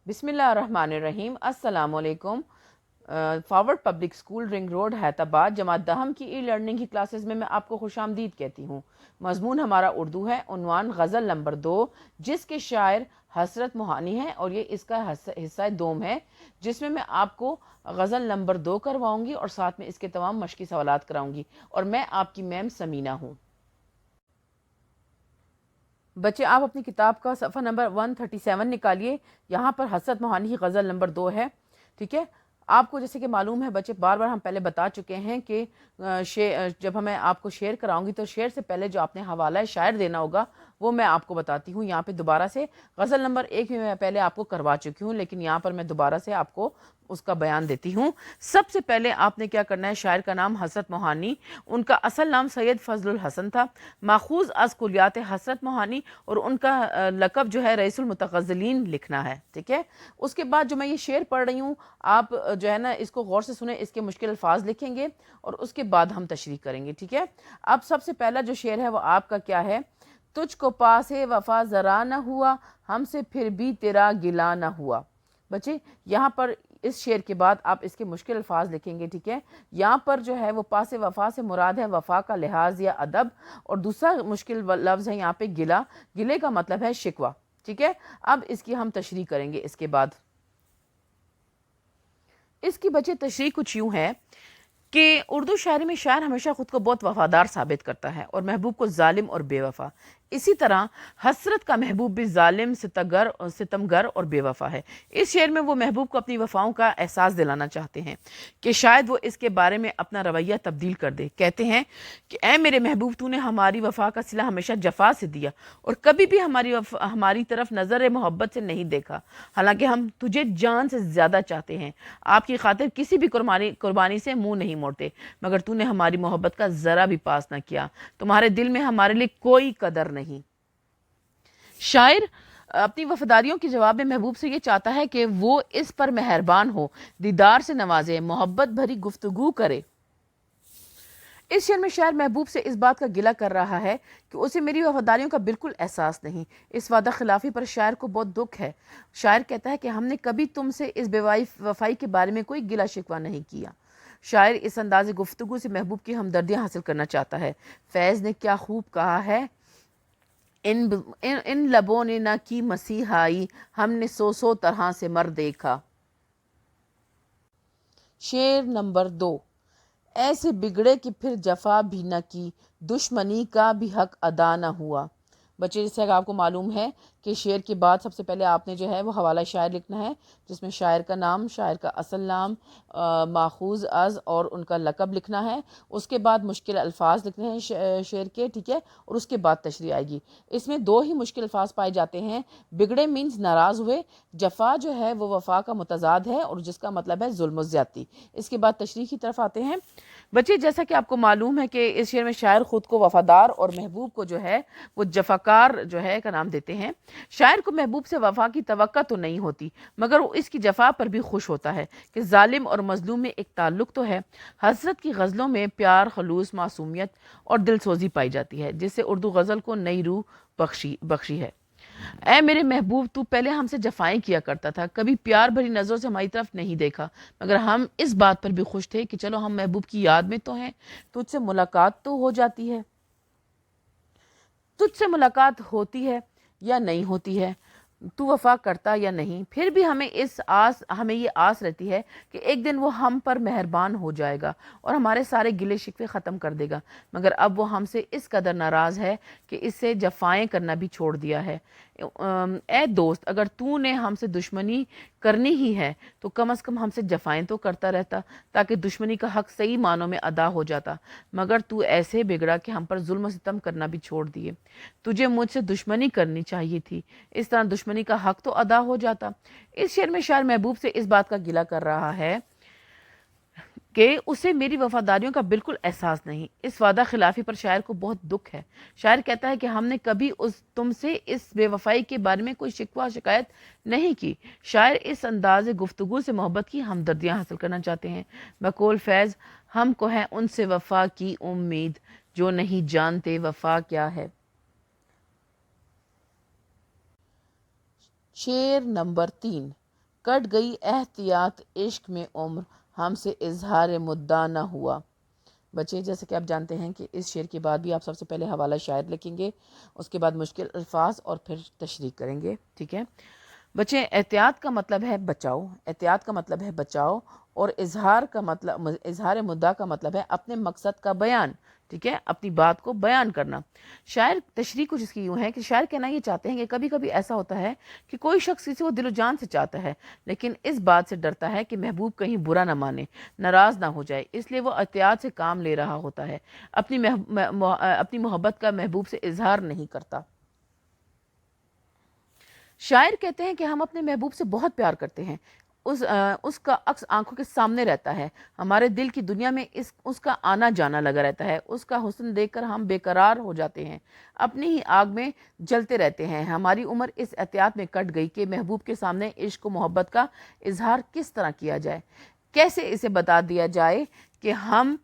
بسم اللہ الرحمن الرحیم۔ السلام علیکم۔ Forward public school ring road Hyderabad جماعت دہم کی ای لرننگ کی کلاسز میں آپ کو خوش آمدید کہتی ہوں۔ مضمون ہمارا اردو ہے، عنوان غزل نمبر 2، جس کے شاعر حسرت موہانی ہے، اور یہ اس کا حصہ دوم ہے، جس میں آپ کو غزل نمبر 2 کرواؤں گی اور ساتھ میں اس کے تمام مشقی سوالات کراؤں گی، اور میں آپ کی میم سمینہ ہوں۔ بچے آپ اپنی کتاب کا صفحہ نمبر 137 نکالیے، یہاں پر حسرت موہانی کی غزل نمبر 2 ہے، ٹھیک ہے۔ آپ کو جیسے کہ معلوم ہے بچے، بار بار ہم پہلے بتا چکے ہیں کہ جب میں آپ کو شعر کراؤں گی تو شعر سے پہلے جو آپ نے حوالہ شاعر دینا ہوگا وہ میں آپ کو بتاتی ہوں۔ یہاں پہ دوبارہ سے غزل نمبر 1 میں پہلے آپ کو کروا چکی ہوں، لیکن یہاں پر میں دوبارہ سے آپ کو اس کا بیان دیتی ہوں۔ سب سے پہلے آپ نے کیا کرنا ہے، شاعر کا نام حسرت موہانی، ان کا اصل نام سید فضل الحسن تھا، ماخوذ از کلیات حسرت موہانی، اور ان کا لقب جو ہے رئیس المتغزلین لکھنا ہے، ٹھیک ہے۔ اس کے بعد جو میں یہ شعر پڑھ رہی ہوں، آپ جو ہے نا اس کو غور سے سنیں، اس کے مشکل الفاظ لکھیں گے اور اس کے بعد ہم تشریح کریں گے، ٹھیک ہے۔ اب سب سے پہلا جو شعر ہے وہ آپ کا کیا ہے، تجھ کو پاس وفا ذرا نہ ہوا، ہم سے پھر بھی تیرا گلا نہ ہوا۔ بچے یہاں پر اس شعر کے بعد آپ اس کے مشکل الفاظ لکھیں گے، ٹھیک ہے۔ یہاں پر جو ہے وہ پاس وفا سے مراد ہے وفا کا لحاظ یا ادب، اور دوسرا مشکل لفظ ہے یہاں پہ گلا، گلے کا مطلب ہے شکوہ، ٹھیک ہے۔ اب اس کی ہم تشریح کریں گے اس کے بعد۔ اس کی بچے تشریح کچھ یوں ہے کہ اردو شاعری میں شاعر ہمیشہ خود کو بہت وفادار ثابت کرتا ہے اور محبوب کو ظالم اور بے وفا۔ اسی طرح حسرت کا محبوب بھی ظالم، ستمگر اور بے وفا ہے۔ اس شعر میں وہ محبوب کو اپنی وفاؤں کا احساس دلانا چاہتے ہیں کہ شاید وہ اس کے بارے میں اپنا رویہ تبدیل کر دے۔ کہتے ہیں کہ اے میرے محبوب، تو نے ہماری وفا کا صلہ ہمیشہ جفا سے دیا اور کبھی بھی ہماری طرف نظر محبت سے نہیں دیکھا، حالانکہ ہم تجھے جان سے زیادہ چاہتے ہیں، آپ کی خاطر کسی بھی قربانی سے منہ نہیں موڑتے، مگر تو نے ہماری محبت کا ذرا بھی پاس نہ کیا، تمہارے دل میں ہمارے لیے کوئی قدر نہیں۔ شاعر اپنی وفاداریوں کے جواب میں محبوب سے یہ چاہتا ہے کہ وہ اس پر مہربان ہو، دیدار سے نوازے، محبت بھری گفتگو کرے۔ اس شعر میں شاعر محبوب سے اس بات کا گلہ کر رہا ہے کہ اسے میری وفاداریوں کا بالکل احساس نہیں۔ اس وعدہ خلافی پر شاعر کو بہت دکھ ہے۔ شاعر کہتا ہے کہ ہم نے کبھی تم سے اس بے وفائی کے بارے میں کوئی گلہ شکوہ نہیں کیا۔ شاعر اس انداز گفتگو سے محبوب کی ہمدردیاں حاصل کرنا چاہتا ہے۔ فیض نے کیا خوب کہا ہے، ان لبوں نے نہ کی مسیحائی، ہم نے سو طرح سے مر دیکھا۔ شعر نمبر 2، ایسے بگڑے کہ پھر جفا بھی نہ کی، دشمنی کا بھی حق ادا نہ ہوا۔ بچے جیسے کہ آپ کو معلوم ہے کہ شعر کے بعد سب سے پہلے آپ نے جو ہے وہ حوالہ شاعر لکھنا ہے، جس میں شاعر کا نام، شاعر کا اصل نام، ماخوذ از اور ان کا لقب لکھنا ہے۔ اس کے بعد مشکل الفاظ لکھنے ہیں شعر کے، ٹھیک ہے، اور اس کے بعد تشریح آئے گی۔ اس میں 2 ہی مشکل الفاظ پائے جاتے ہیں، بگڑے مینز ناراض ہوئے، جفا جو ہے وہ وفا کا متضاد ہے اور جس کا مطلب ہے ظلم و زیادتی۔ اس کے بعد تشریح کی طرف آتے ہیں۔ بچے جیسا کہ آپ کو معلوم ہے کہ اس شعر میں شاعر خود کو وفادار اور محبوب کو جو ہے وہ جفاکار جو ہے کا نام دیتے ہیں۔ شاعر کو محبوب سے وفا کی توقع تو نہیں ہوتی، مگر وہ اس کی جفا پر بھی خوش ہوتا ہے کہ ظالم اور مظلوم میں ایک تعلق تو ہے۔ حسرت کی غزلوں میں پیار، خلوص، معصومیت اور دل سوزی پائی جاتی ہے، جس سے اردو غزل کو نئی روح بخشی ہے۔ اے میرے محبوب، تو پہلے ہم سے جفائیں کیا کرتا تھا، کبھی پیار بھری نظروں سے ہماری طرف نہیں دیکھا، مگر ہم اس بات پر بھی خوش تھے کہ چلو ہم محبوب کی یاد میں تو ہیں، تجھ سے ملاقات تو ہو جاتی ہے، تجھ سے ملاقات ہوتی ہے یا نہیں ہوتی ہے، تو وفا کرتا یا نہیں، پھر بھی ہمیں یہ آس رہتی ہے کہ ایک دن وہ ہم پر مہربان ہو جائے گا اور ہمارے سارے گلے شکوے ختم کر دے گا، مگر اب وہ ہم سے اس قدر ناراض ہے کہ اس سے جفائیں کرنا بھی چھوڑ دیا ہے۔ اے دوست، اگر تو نے ہم سے دشمنی کرنی ہی ہے تو کم از کم ہم سے جفائیں تو کرتا رہتا، تاکہ دشمنی کا حق صحیح معنوں میں ادا ہو جاتا، مگر تو ایسے بگڑا کہ ہم پر ظلم و ستم کرنا بھی چھوڑ دیے۔ تجھے مجھ سے دشمنی کرنی چاہیے تھی، اس طرح دشمنی کا حق تو ادا ہو جاتا۔ اس شعر میں شاعر محبوب سے اس بات کا گلہ کر رہا ہے کہ اسے میری وفاداریوں کا بالکل احساس نہیں۔ اس وعدہ خلافی پر شاعر کو بہت دکھ ہے۔ شاعر کہتا ہے کہ ہم نے کبھی تم سے اس بے وفائی کے بارے میں کوئی شکوہ شکایت نہیں کی۔ شاعر اس انداز گفتگو سے محبت کی ہمدردیاں حاصل کرنا چاہتے ہیں۔ بقول فیض، ہم کو ہے ان سے وفا کی امید، جو نہیں جانتے وفا کیا ہے۔ شعر نمبر 3، کٹ گئی احتیاط عشق میں عمر، ہم سے اظہار مدعا نہ ہوا۔ بچے جیسے کہ آپ جانتے ہیں کہ اس شعر کے بعد بھی آپ سب سے پہلے حوالہ شاعر لکھیں گے، اس کے بعد مشکل الفاظ اور پھر تشریح کریں گے، ٹھیک ہے بچے۔ احتیاط کا مطلب ہے بچاؤ، احتیاط کا مطلب ہے بچاؤ، اور اظہار مدعا کا مطلب ہے اپنے مقصد کا بیان، ٹھیک ہے، اپنی بات کو بیان کرنا۔ شاعر تشریح کچھ اس کی یوں ہے کہ شاعر کہنا یہ چاہتے ہیں کہ کبھی کبھی ایسا ہوتا ہے کہ کوئی شخص کسی کو دل و جان سے چاہتا ہے، لیکن اس بات سے ڈرتا ہے کہ محبوب کہیں برا نہ مانے، ناراض نہ ہو جائے، اس لیے وہ احتیاط سے کام لے رہا ہوتا ہے، اپنی محبت کا محبوب سے اظہار نہیں کرتا۔ شاعر کہتے ہیں کہ ہم اپنے محبوب سے بہت پیار کرتے ہیں، اس کا عکس آنکھوں کے سامنے رہتا ہے، ہمارے دل کی دنیا میں اس کا آنا جانا لگا رہتا ہے، اس کا حسن دیکھ کر ہم بے قرار ہو جاتے ہیں، اپنی ہی آگ میں جلتے رہتے ہیں۔ ہماری عمر اس احتیاط میں کٹ گئی کہ محبوب کے سامنے عشق و محبت کا اظہار کس طرح کیا جائے، کیسے اسے بتا دیا جائے کہ ہم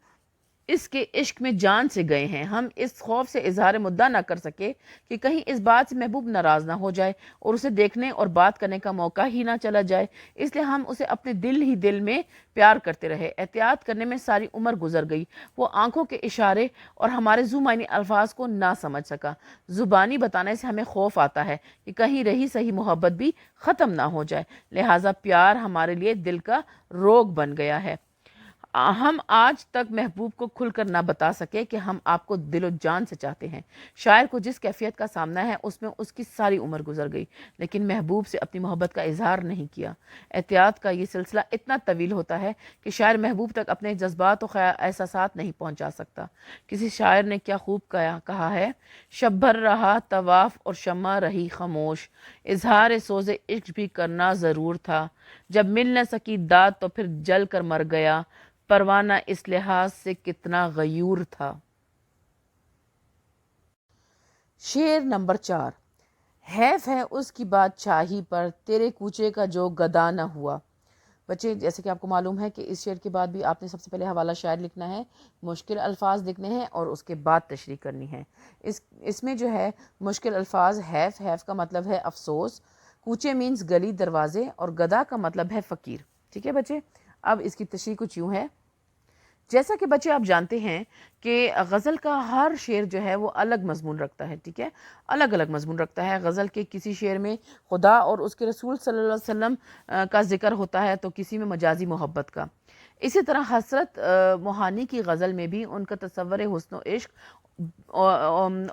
اس کے عشق میں جان سے گئے ہیں۔ ہم اس خوف سے اظہار مدعا نہ کر سکے کہ کہیں اس بات سے محبوب ناراض نہ ہو جائے اور اسے دیکھنے اور بات کرنے کا موقع ہی نہ چلا جائے، اس لیے ہم اسے اپنے دل ہی دل میں پیار کرتے رہے۔ احتیاط کرنے میں ساری عمر گزر گئی، وہ آنکھوں کے اشارے اور ہمارے ذو معنی الفاظ کو نہ سمجھ سکا۔ زبانی بتانے سے ہمیں خوف آتا ہے کہ کہیں رہی صحیح محبت بھی ختم نہ ہو جائے، لہٰذا پیار ہمارے لیے دل کا روگ بن گیا ہے۔ ہم آج تک محبوب کو کھل کر نہ بتا سکے کہ ہم آپ کو دل و جان سے چاہتے ہیں۔ شاعر کو جس کیفیت کا سامنا ہے اس میں اس کی ساری عمر گزر گئی، لیکن محبوب سے اپنی محبت کا اظہار نہیں کیا۔ احتیاط کا یہ سلسلہ اتنا طویل ہوتا ہے کہ شاعر محبوب تک اپنے جذبات و احساسات نہیں پہنچا سکتا۔ کسی شاعر نے کیا خوب کہا ہے، شب بھر رہا طواف اور شمع رہی خاموش، اظہار سوز عشق بھی کرنا ضرور تھا، جب مل نہ سکی داد تو پھر جل کر مر گیا، پروانہ اس لحاظ سے کتنا غیور تھا۔ شعر نمبر 4، حیف ہے اس کی بادشاہی پر، تیرے کوچے کا جو گدا نہ ہوا۔ بچے جیسے کہ آپ کو معلوم ہے کہ اس شعر کے بعد بھی آپ نے سب سے پہلے حوالہ شاعر لکھنا ہے، مشکل الفاظ لکھنے ہیں اور اس کے بعد تشریح کرنی ہے۔ اس میں جو ہے مشکل الفاظ، حیف کا مطلب ہے افسوس، کوچے مینز گلی دروازے، اور گدا کا مطلب ہے فقیر، ٹھیک ہے بچے۔ اب اس کی تشریح کچھ یوں ہے، جیسا کہ بچے آپ جانتے ہیں کہ غزل کا ہر شعر جو ہے وہ الگ مضمون رکھتا ہے، ٹھیک ہے، الگ الگ مضمون رکھتا ہے۔ غزل کے کسی شعر میں خدا اور اس کے رسول صلی اللہ علیہ وسلم کا ذکر ہوتا ہے تو کسی میں مجازی محبت کا۔ اسی طرح حسرت موہانی کی غزل میں بھی ان کا تصور حسن و عشق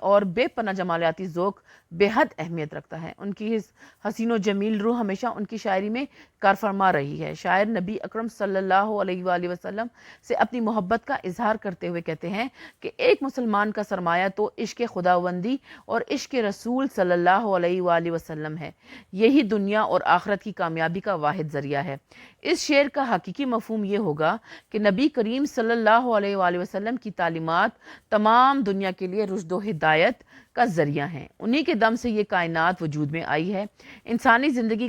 اور بے پناہ جمالیاتی ذوق بے حد اہمیت رکھتا ہے۔ ان کی حسین و جمیل روح ہمیشہ ان کی شاعری میں کار فرما رہی ہے۔ شاعر نبی اکرم صلی اللہ علیہ وآلہ وسلم سے اپنی محبت کا اظہار کرتے ہوئے کہتے ہیں کہ ایک مسلمان کا سرمایہ تو عشق خداوندی اور عشق رسول صلی اللہ علیہ وآلہ وسلم ہے، یہی دنیا اور آخرت کی کامیابی کا واحد ذریعہ ہے۔ اس شعر کا حقیقی مفہوم یہ ہوگا کہ نبی کریم صلی اللہ علیہ وآلہ وسلم کی تعلیمات تمام دنیا کے لیے رشد و ہدایت کا ذریعہ ہیں، انہی کے دم سے یہ کائنات وجود میں آئی ہے۔ انسانی زندگی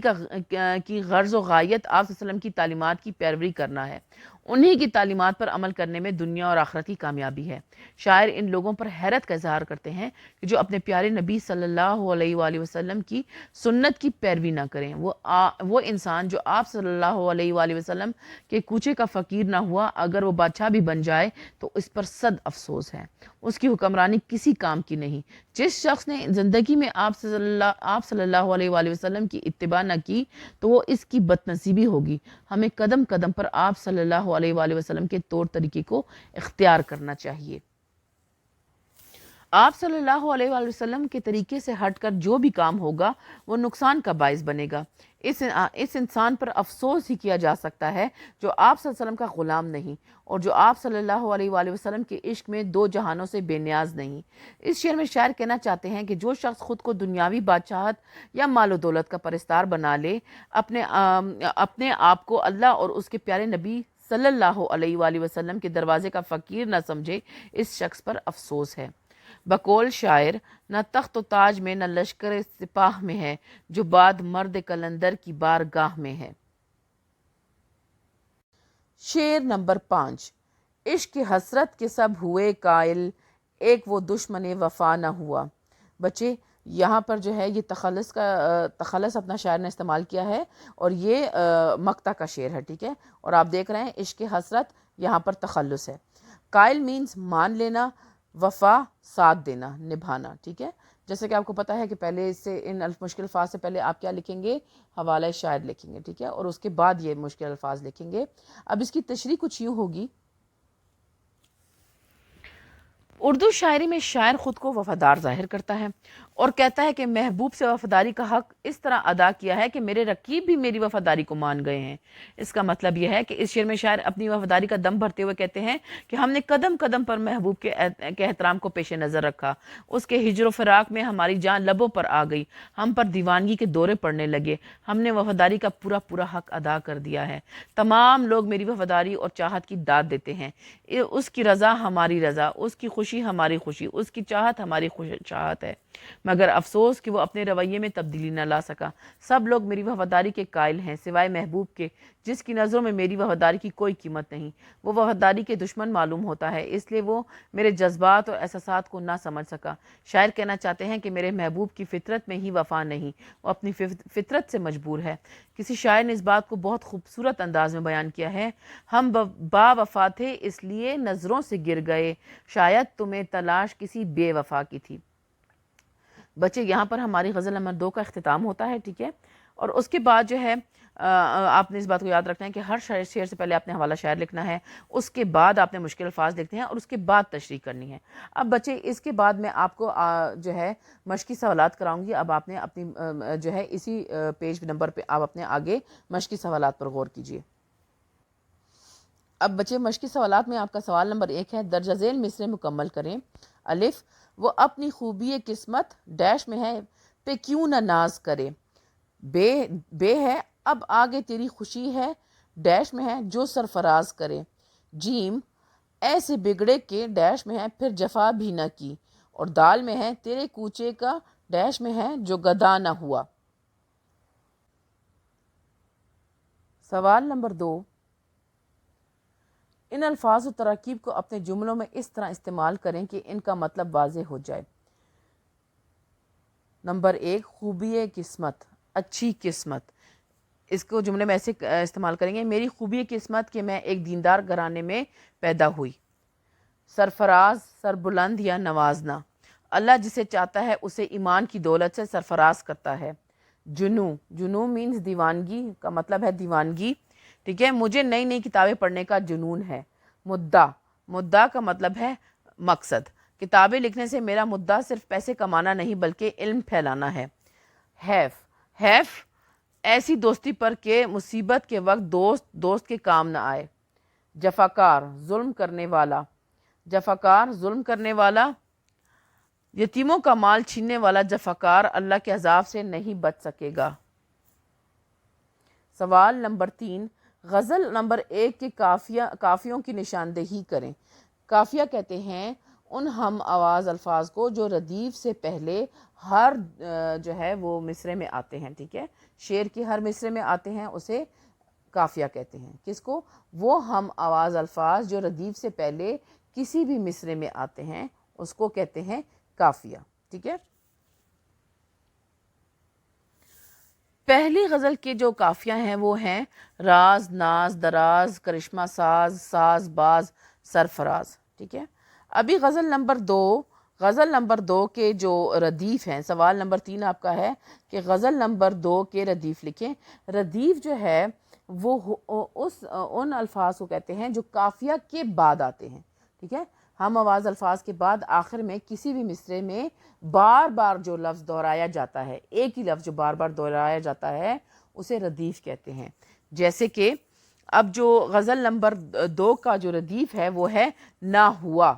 کی غرض و غایت آپ صلی اللہ علیہ وسلم کی تعلیمات کی پیروی کرنا ہے، انہی کی تعلیمات پر عمل کرنے میں دنیا اور آخرت کی کامیابی ہے۔ شاعر ان لوگوں پر حیرت کا اظہار کرتے ہیں کہ جو اپنے پیارے نبی صلی اللہ علیہ وآلہ وسلم کی سنت کی پیروی نہ کریں۔ وہ انسان جو آپ صلی اللہ علیہ وآلہ وسلم کے کوچے کا فقیر نہ ہوا، اگر وہ بادشاہ بھی بن جائے تو اس پر صد افسوس ہے، اس کی حکمرانی کسی کام کی نہیں۔ جس شخص نے زندگی میں آپ صلی اللہ علیہ وآلہ وسلم کی اتباع نہ کی تو وہ اس کی بد نصیبی ہوگی۔ ہمیں قدم قدم پر آپ صلی اللہ علیہ وآلہ وسلم کے طور طریقے کو اختیار کرنا چاہیے۔ آپ صلی اللہ علیہ وآلہ وسلم کے طریقے سے ہٹ کر جو بھی کام ہوگا وہ نقصان کا باعث بنے گا۔ اس انسان پر افسوس ہی کیا جا سکتا ہے جو آپ صلی اللہ علیہ وسلم کا غلام نہیں اور جو آپ صلی اللہ علیہ وآلہ وسلم کے عشق میں دو جہانوں سے بے نیاز نہیں۔ اس شعر میں شاعر کہنا چاہتے ہیں کہ جو شخص خود کو دنیاوی بادشاہت یا مال و دولت کا پرستار بنا لے، اپنے آپ کو اللہ اور اس کے پیارے نبی صلی اللہ علیہ وآلہ وسلم کے دروازے کا فقیر نہ سمجھے، اس شخص پر افسوس ہے۔ بقول شاعر، نہ تخت و تاج میں نہ لشکر سپاہ میں ہے، جو بات مرد قلندر کی بارگاہ میں ہے۔ شعر نمبر 5، عشق کی حسرت کے سب ہوئے قائل، ایک وہ دشمن وفا نہ ہوا۔ بچے یہاں پر جو ہے یہ تخلص اپنا شاعر نے استعمال کیا ہے، اور یہ مقطع کا شعر ہے، ٹھیک ہے. اور آپ دیکھ رہے ہیں عشق حسرت، یہاں پر تخلص ہے. قائل مینز مان لینا، وفا ساتھ دینا، نبھانا، ٹھیک ہے. جیسے کہ آپ کو پتہ ہے کہ پہلے سے ان مشکل الفاظ سے پہلے آپ کیا لکھیں گے؟ حوالہ شاعر لکھیں گے، ٹھیک ہے، اور اس کے بعد یہ مشکل الفاظ لکھیں گے. اب اس کی تشریح کچھ یوں ہوگی. اردو شاعری میں شاعر خود کو وفادار ظاہر کرتا ہے اور کہتا ہے کہ محبوب سے وفاداری کا حق اس طرح ادا کیا ہے کہ میرے رقیب بھی میری وفاداری کو مان گئے ہیں. اس کا مطلب یہ ہے کہ اس شعر میں شاعر اپنی وفاداری کا دم بھرتے ہوئے کہتے ہیں کہ ہم نے قدم قدم پر محبوب کے احترام کو پیش نظر رکھا. اس کے ہجر و فراق میں ہماری جان لبوں پر آ گئی، ہم پر دیوانگی کے دورے پڑنے لگے، ہم نے وفاداری کا پورا پورا حق ادا کر دیا ہے. تمام لوگ میری وفاداری اور چاہت کی داد دیتے ہیں. اس کی رضا ہماری رضا، اس کی خوشی ہماری خوشی، اس کی چاہت ہماری چاہت ہے. مگر افسوس کہ وہ اپنے رویے میں تبدیلی نہ لا سکا. سب لوگ میری وفاداری کے قائل ہیں سوائے محبوب کے، جس کی نظروں میں میری وفاداری کی کوئی قیمت نہیں. وہ وفاداری کے دشمن معلوم ہوتا ہے، اس لیے وہ میرے جذبات اور احساسات کو نہ سمجھ سکا. شاعر کہنا چاہتے ہیں کہ میرے محبوب کی فطرت میں ہی وفا نہیں، وہ اپنی فطرت سے مجبور ہے. کسی شاعر نے اس بات کو بہت خوبصورت انداز میں بیان کیا ہے: ہم با وفا تھے اس لیے نظروں سے گر گئے، شاید تمہیں تلاش کسی بے وفا کی تھی. بچے یہاں پر ہماری غزل نمبر 2 کا اختتام ہوتا ہے، ٹھیک ہے. اور اس کے بعد جو ہے آپ نے اس بات کو یاد رکھنا ہے کہ ہر شعر سے پہلے آپ نے حوالہ شاعر لکھنا ہے، اس کے بعد آپ نے مشکل الفاظ لکھنے ہیں اور اس کے بعد تشریح کرنی ہے. اب بچے اس کے بعد میں آپ کو جو ہے مشقی سوالات کراؤں گی. اب آپ نے اپنی جو ہے اسی پیج نمبر پہ آپ اپنے آگے مشقی سوالات پر غور کیجئے. اب بچے مشقی سوالات میں آپ کا سوال نمبر 1 ہے: درجہ ذیل مصرع مکمل کریں. الف، وہ اپنی خوبی قسمت ڈیش میں ہے پہ کیوں نہ ناز کرے. بے ہے اب آگے تیری خوشی ہے ڈیش میں ہے جو سرفراز کرے. جیم، ایسے بگڑے کے ڈیش میں ہے پھر جفا بھی نہ کی. اور دال میں ہے تیرے کوچے کا ڈیش میں ہے جو گدا نہ ہوا. سوال نمبر 2، ان الفاظ و تراکیب کو اپنے جملوں میں اس طرح استعمال کریں کہ ان کا مطلب واضح ہو جائے. نمبر 1، خوبی قسمت، اچھی قسمت. اس کو جملے میں ایسے استعمال کریں گے: میری خوبی قسمت کہ میں ایک دیندار گھرانے میں پیدا ہوئی. سرفراز، سربلند یا نوازنا. اللہ جسے چاہتا ہے اسے ایمان کی دولت سے سرفراز کرتا ہے. جنوں مینز دیوانگی، کا مطلب ہے دیوانگی، ٹھیک ہے. مجھے نئی نئی کتابیں پڑھنے کا جنون ہے. مدعا کا مطلب ہے مقصد. کتابیں لکھنے سے میرا مدعا صرف پیسے کمانا نہیں بلکہ علم پھیلانا ہے. حیف ایسی دوستی پر کہ مصیبت کے وقت دوست کے کام نہ آئے. جفاکار، ظلم کرنے والا، یتیموں کا مال چھیننے والا جفاکار اللہ کے عذاب سے نہیں بچ سکے گا. سوال نمبر 3، غزل نمبر 1 کے کافیوں کی نشاندہی کریں. کافیہ کہتے ہیں ان ہم آواز الفاظ کو جو ردیف سے پہلے ہر جو ہے وہ مصرع میں آتے ہیں، ٹھیک ہے. شعر کے ہر مصرع میں آتے ہیں اسے کافیہ کہتے ہیں. کس کو؟ وہ ہم آواز الفاظ جو ردیف سے پہلے کسی بھی مصرع میں آتے ہیں اس کو کہتے ہیں کافیہ، ٹھیک ہے. پہلی غزل کے جو کافیہ ہیں وہ ہیں راز، ناز، دراز، کرشمہ ساز باز، سرفراز، ٹھیک ہے. ابھی غزل نمبر 2 کے جو ردیف ہیں، سوال نمبر 3 آپ کا ہے کہ غزل نمبر 2 کے ردیف لکھیں. ردیف جو ہے وہ ان الفاظ کو کہتے ہیں جو کافیہ کے بعد آتے ہیں، ٹھیک ہے. ہم آواز الفاظ کے بعد آخر میں کسی بھی مصرع میں بار بار جو لفظ دہرایا جاتا ہے، ایک ہی لفظ جو بار بار دہرایا جاتا ہے اسے ردیف کہتے ہیں. جیسے کہ اب جو غزل نمبر 2 کا جو ردیف ہے وہ ہے نہ ہوا.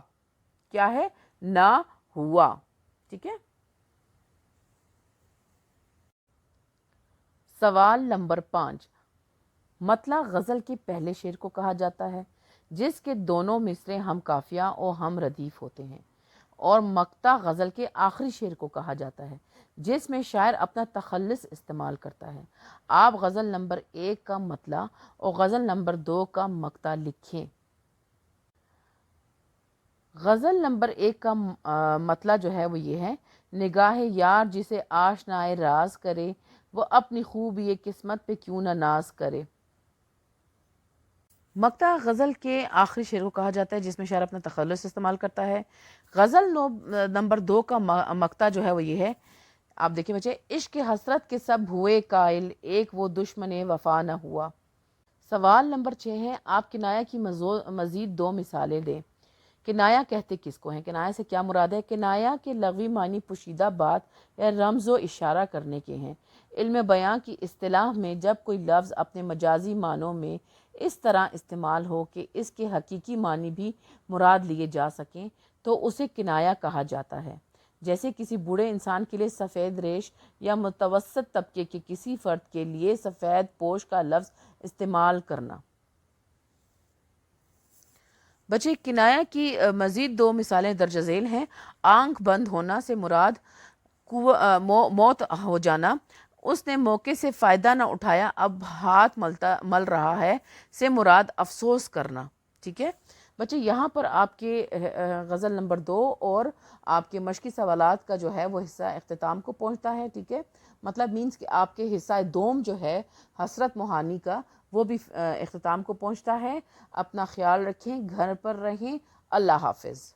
کیا ہے؟ نہ ہوا، ٹھیک ہے. سوال نمبر 5، مطلع غزل کے پہلے شعر کو کہا جاتا ہے جس کے دونوں مصرع ہم کافیہ و ہم ردیف ہوتے ہیں، اور مقطع غزل کے آخری شعر کو کہا جاتا ہے جس میں شاعر اپنا تخلص استعمال کرتا ہے. آپ غزل نمبر 1 کا مطلع اور غزل نمبر 2 کا مقطع لکھیں. غزل نمبر 1 کا مطلع جو ہے وہ یہ ہے: نگاہ یار جسے آشنائے راز کرے، وہ اپنی خوبی قسمت پہ کیوں نہ ناز کرے۔ مقطع غزل کے آخری شعر کو کہا جاتا ہے جس میں شاعر اپنا تخلص استعمال کرتا ہے۔ غزل نمبر 2 کا مقطع جو ہے وہ یہ ہے، آپ دیکھیں بچے، عشق حسرت کے سب ہوئے قائل، ایک وہ دشمن وفا نہ ہوا۔ سوال نمبر 6 ہے، آپ کنایہ کی مزید 2 مثالیں دیں۔ کنایہ کہتے کس کو ہیں؟ کنایہ سے کیا مراد ہے؟ کنایہ کے لغوی معنی پوشیدہ بات یا رمز و اشارہ کرنے کے ہیں۔ علم بیان کی اصطلاح میں جب کوئی لفظ اپنے مجازی معنوں میں اس طرح استعمال ہو کہ اس کے حقیقی معنی بھی مراد لیے جا سکیں تو اسے کنایہ کہا جاتا ہے۔ جیسے کسی بوڑھے انسان کے لیے سفید ریش یا متوسط طبقے کے کسی فرد کے لیے سفید پوش کا لفظ استعمال کرنا۔ بچے کنایہ کی مزید 2 مثالیں درج ذیل ہیں۔ آنکھ بند ہونا سے مراد موت ہو جانا، اس نے موقع سے فائدہ نہ اٹھایا اب ہاتھ مل رہا ہے سے مراد افسوس کرنا۔ ٹھیک ہے بچے، یہاں پر آپ کے غزل نمبر 2 اور آپ کے مشقی سوالات کا جو ہے وہ حصہ اختتام کو پہنچتا ہے۔ ٹھیک ہے، مطلب مینس کہ آپ کے حصہ دوم جو ہے حسرت موہانی کا وہ بھی اختتام کو پہنچتا ہے۔ اپنا خیال رکھیں، گھر پر رہیں، اللہ حافظ۔